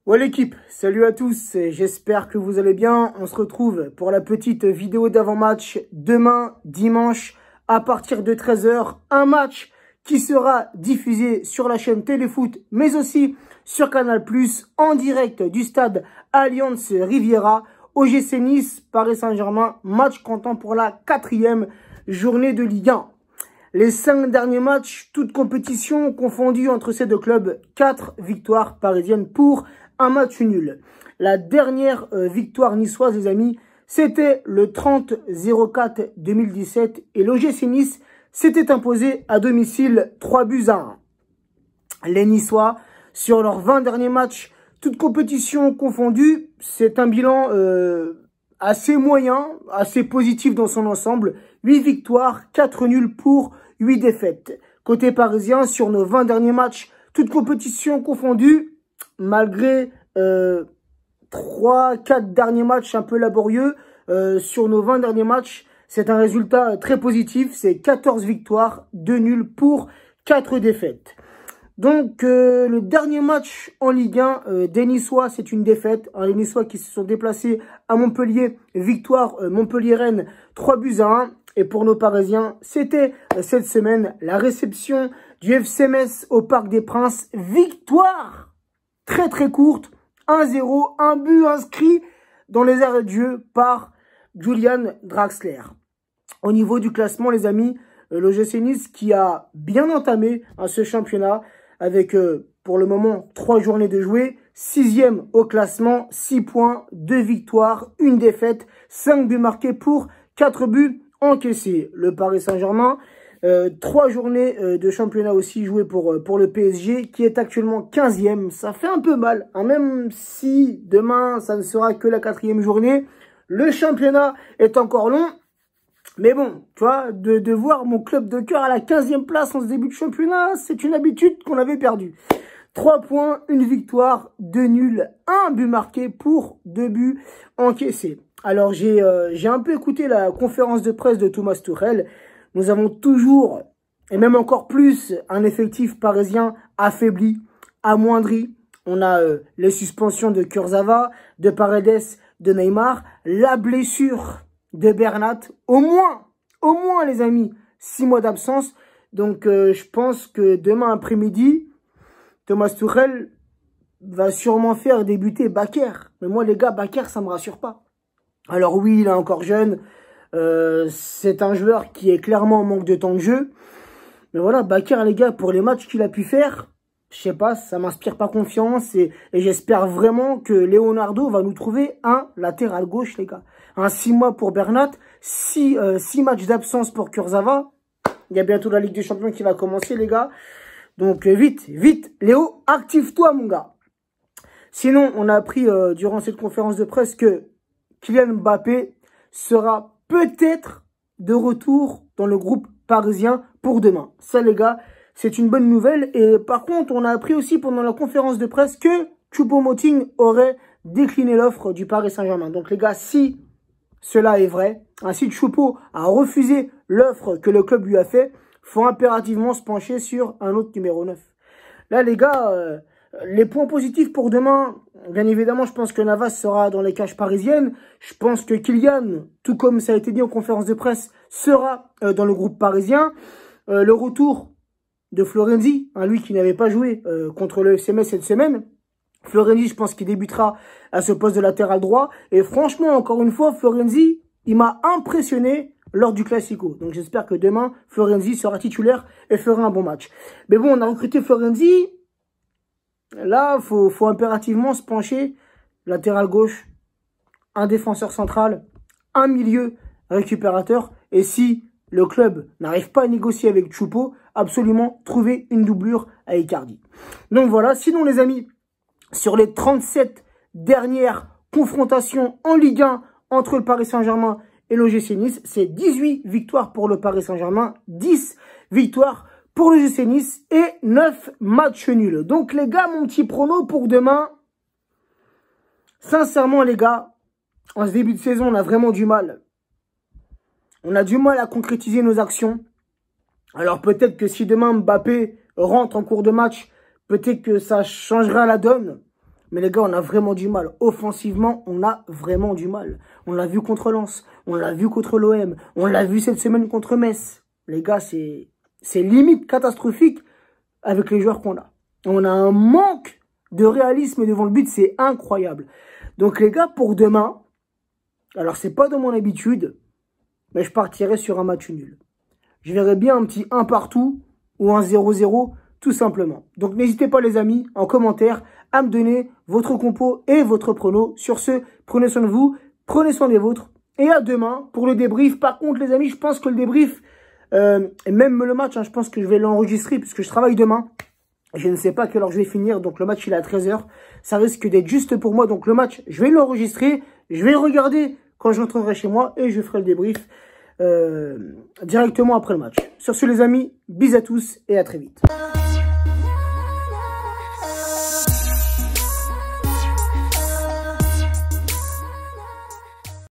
Ouais l'équipe, salut à tous, j'espère que vous allez bien. On se retrouve pour la petite vidéo d'avant-match demain, dimanche, à partir de 13 h. Un match qui sera diffusé sur la chaîne Téléfoot, mais aussi sur Canal+, en direct du stade Allianz Riviera, OGC Nice, Paris Saint-Germain, match comptant pour la 4e journée de Ligue 1. Les 5 derniers matchs, toutes compétitions confondues entre ces deux clubs, 4 victoires parisiennes pour un match nul. La dernière victoire niçoise, les amis, c'était le 30-04-2017 et l'OGC Nice s'était imposé à domicile 3-1. Les Niçois, sur leurs 20 derniers matchs, toutes compétitions confondues, c'est un bilan assez moyen, assez positif dans son ensemble. 8 victoires, 4 nuls pour 8 défaites. Côté parisien, sur nos 20 derniers matchs, toutes compétitions confondues, malgré 3-4 derniers matchs un peu laborieux, sur nos 20 derniers matchs, c'est un résultat très positif. C'est 14 victoires, 2 nuls pour 4 défaites. Donc, le dernier match en Ligue 1 des Niçois, c'est une défaite. Les Niçois qui se sont déplacés à Montpellier, victoire Montpellier-Rennes, 3-1. Et pour nos Parisiens, c'était cette semaine la réception du FC Metz au Parc des Princes. Victoire très courte, 1-0, un but inscrit dans les arrêts de jeu par Julian Draxler. Au niveau du classement, les amis, l'OGC Nice qui a bien entamé ce championnat avec, pour le moment, 3 journées de jouer, 6e au classement, 6 points, 2 victoires, 1 défaite, 5 buts marqués pour 4 buts encaissés. Le Paris Saint-Germain, 3 journées de championnat aussi jouées pour le PSG qui est actuellement 15e. Ça fait un peu mal, hein, même si demain ça ne sera que la 4e journée. Le championnat est encore long. Mais bon, tu vois, de voir mon club de cœur à la 15e place en ce début de championnat, c'est une habitude qu'on avait perdue. 3 points, 1 victoire, 2 nuls, 1 but marqué pour 2 buts encaissés. Alors, j'ai un peu écouté la conférence de presse de Thomas Tuchel. Nous avons toujours, et même encore plus, un effectif parisien affaibli, amoindri. On a les suspensions de Kurzawa, de Paredes, de Neymar, la blessure de Bernat, au moins les amis, 6 mois d'absence. Donc je pense que demain après-midi, Thomas Tuchel va sûrement faire débuter Bakker. Mais moi les gars, Bakker ça me rassure pas. Alors oui, il est encore jeune, c'est un joueur qui est clairement en manque de temps de jeu. Mais voilà, Bakker les gars, pour les matchs qu'il a pu faire, je sais pas, ça m'inspire pas confiance et j'espère vraiment que Leonardo va nous trouver un latéral gauche, les gars. 6 mois pour Bernat, 6 matchs d'absence pour Kurzawa. Il y a bientôt la Ligue des Champions qui va commencer, les gars. Donc, vite, Léo, active-toi, mon gars. Sinon, on a appris durant cette conférence de presse que Kylian Mbappé sera peut-être de retour dans le groupe parisien pour demain. Ça, les gars, c'est une bonne nouvelle. Et par contre, on a appris aussi pendant la conférence de presse que Choupo-Moting aurait décliné l'offre du Paris Saint-Germain. Donc les gars, si cela est vrai, si Choupo a refusé l'offre que le club lui a fait, faut impérativement se pencher sur un autre numéro 9. Là les gars, les points positifs pour demain, bien évidemment, je pense que Navas sera dans les cages parisiennes. Je pense que Kylian, tout comme ça a été dit en conférence de presse, sera dans le groupe parisien. Le retour de Florenzi, lui qui n'avait pas joué contre le FC Metz cette semaine. Florenzi, je pense qu'il débutera à ce poste de latéral droit. Et franchement, encore une fois, Florenzi, il m'a impressionné lors du Classico. Donc j'espère que demain, Florenzi sera titulaire et fera un bon match. Mais bon, on a recruté Florenzi. Là, faut impérativement se pencher. Latéral gauche, un défenseur central, un milieu récupérateur. Et si le club n'arrive pas à négocier avec Choupo, absolument trouver une doublure à Icardi. Donc voilà, sinon les amis, sur les 37 dernières confrontations en Ligue 1 entre le Paris Saint-Germain et l'OGC Nice, c'est 18 victoires pour le Paris Saint-Germain, 10 victoires pour l'OGC Nice et 9 matchs nuls. Donc les gars, mon petit prono pour demain, sincèrement les gars, en ce début de saison, on a vraiment du mal. On a du mal à concrétiser nos actions. Alors peut-être que si demain Mbappé rentre en cours de match, peut-être que ça changera la donne. Mais les gars, on a vraiment du mal. Offensivement, on a vraiment du mal. On l'a vu contre Lens, on l'a vu contre l'OM, on l'a vu cette semaine contre Metz. Les gars, c'est limite catastrophique avec les joueurs qu'on a. On a un manque de réalisme devant le but, c'est incroyable. Donc les gars, pour demain, alors c'est pas dans mon habitude, mais je partirai sur un match nul. Je verrai bien un petit 1 partout ou un 0-0, tout simplement. Donc n'hésitez pas les amis, en commentaire, à me donner votre compo et votre prono. Sur ce, prenez soin de vous, prenez soin des vôtres. Et à demain pour le débrief. Par contre les amis, je pense que le débrief, et même le match, je pense que je vais l'enregistrer puisque je travaille demain. Je ne sais pas à quelle heure je vais finir, donc le match il est à 13 h. Ça risque d'être juste pour moi, donc le match, je vais l'enregistrer. Je vais le regarder quand je rentrerai chez moi et je ferai le débrief directement après le match. Sur ce les amis, bisous à tous et à très vite.